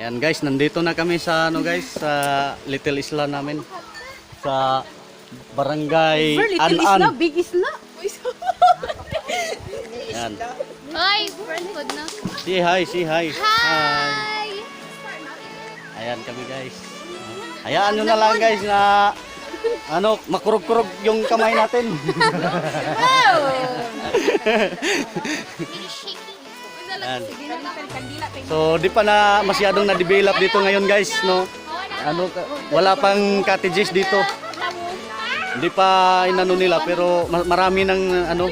Ayan guys, nandito na kami sa ano guys, sa Little Isla namin. Sa Barangay Little Isla, An-An. Big Isla. Ayan. Ay, friend na. Say hi, say hi. Hi! Ayan kami guys. Hayaan nyo na lang guys na ano, makurog-kurog yung kamay natin. Ayan. So di pa na masyadong na-develop dito ngayon guys, no? Ano, wala pang cottages dito. Hindi pa inano nila pero marami ng ano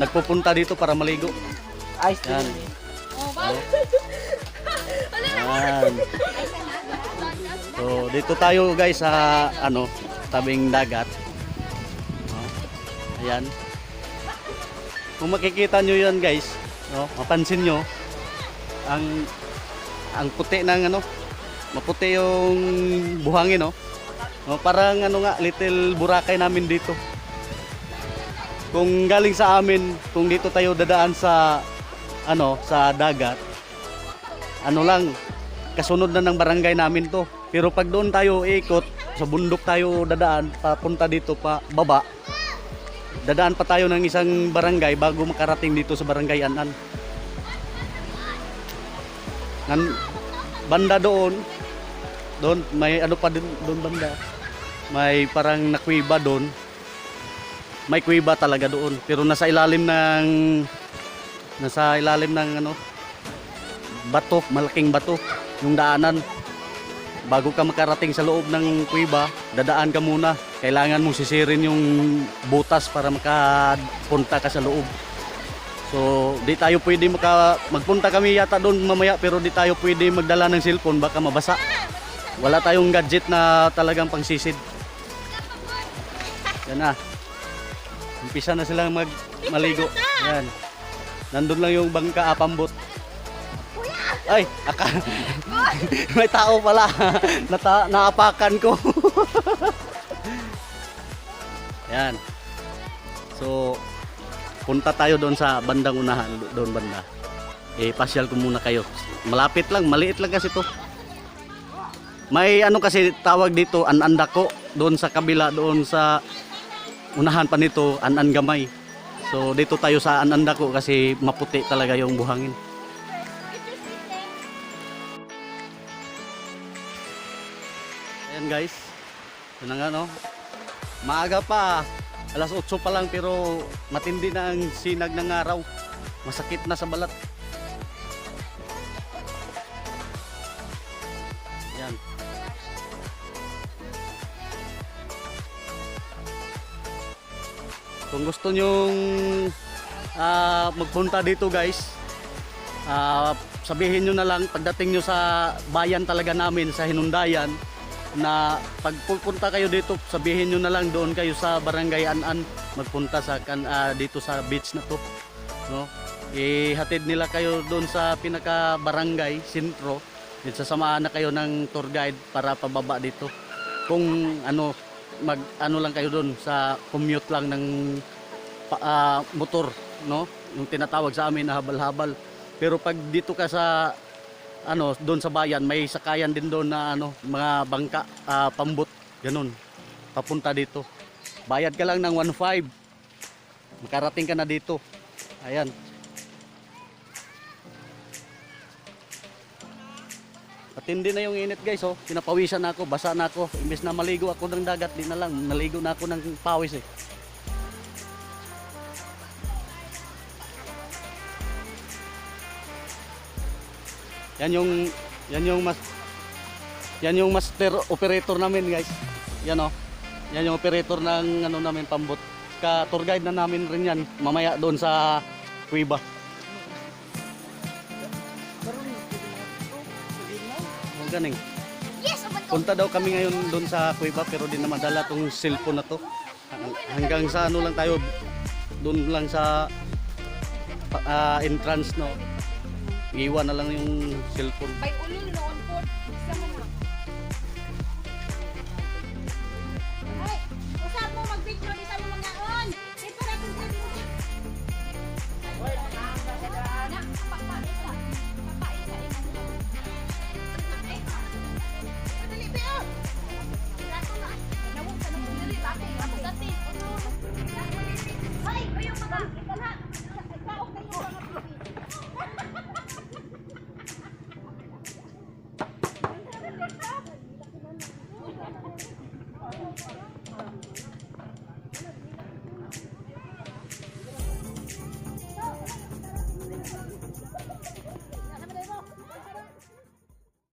nagpupunta dito para maligo. Yan. Yan. So dito tayo guys sa ano tabing dagat. Ayan. Kung makikita nyo yan guys, no, mapansin nyo ang puti ng ano, maputi yung buhangin, no? No, parang ano nga, little Boracay namin dito. Kung galing sa amin, kung dito tayo dadaan sa ano, sa dagat, ano lang, kasunod na ng barangay namin to. Pero pag doon tayo ikot, sa bundok tayo dadaan, papunta dito pa baba, dadaan pa tayo ng isang barangay bago makarating dito sa Barangay An-An. Banda doon may ano pa din doon banda. May parang nakwiba doon. May kuwiba talaga doon, pero nasa ilalim ng ano bato, malaking bato yung daanan. Bago ka makarating sa loob ng kuwiba, dadaan ka muna. Kailangan mong sisirin yung butas para makapunta ka sa loob. So, di tayo pwede magpunta kami yata doon mamaya, pero di tayo pwede magdala ng cellphone, baka mabasa. Wala tayong gadget na talagang pangsisid. Yan na. Umpisa na silang maligo. Yan. Nandun lang yung bangka pambot. Ay, may tao pala. Naapakan ko. Yan. So, punta tayo doon sa bandang unahan, doon banda. Pasyal ko muna kayo. Malapit lang, maliit lang kasi to. May ano kasi tawag dito, An-An Dako. Doon sa kabila, doon sa unahan pa nito, An-An Gamay. So dito tayo sa An-An Dako kasi maputi talaga yung buhangin. Ayan guys. Yun na nga no. Maaga pa. Alas 8 pa lang pero matindi na ang sinag ng araw. Masakit na sa balat. Yan. Kung gusto nyong magpunta dito guys, sabihin nyo na lang pagdating nyo sa bayan talaga namin sa Hinundayan, na pag pupunta kayo dito, sabihin nyo na lang doon kayo sa Barangay An-An, magpunta sa dito sa beach na to, no? Ihatid nila kayo doon sa pinaka barangay sentro, sasamahan na kayo ng tour guide para pababa dito. Kung ano ano lang kayo doon sa commute lang ng motor, no, yung tinatawag sa amin na habal-habal. Pero pag dito ka sa ano, doon sa bayan, may sakayan din doon na ano, mga bangka, pambot, ganun, papunta dito. Bayad ka lang ng 1.5, makarating ka na dito. Ayan. Patindi na yung init guys, oh. Pinapawisan na ako, basa na ako. Imbes na maligo ako ng dagat, di na lang, naligo na ako ng pawis eh. Yan yung master operator namin guys. Yan oh. Yan yung operator ng ano namin pambot. Ka tour guide na namin rin yan. Mamaya doon sa kuwiba. Oh, ganing. Punta daw kami ngayon doon sa kuwiba pero di na madala tong cellphone na to. Hanggang sa ano lang tayo, doon lang sa entrance, no. Iwan na lang yung cellphone.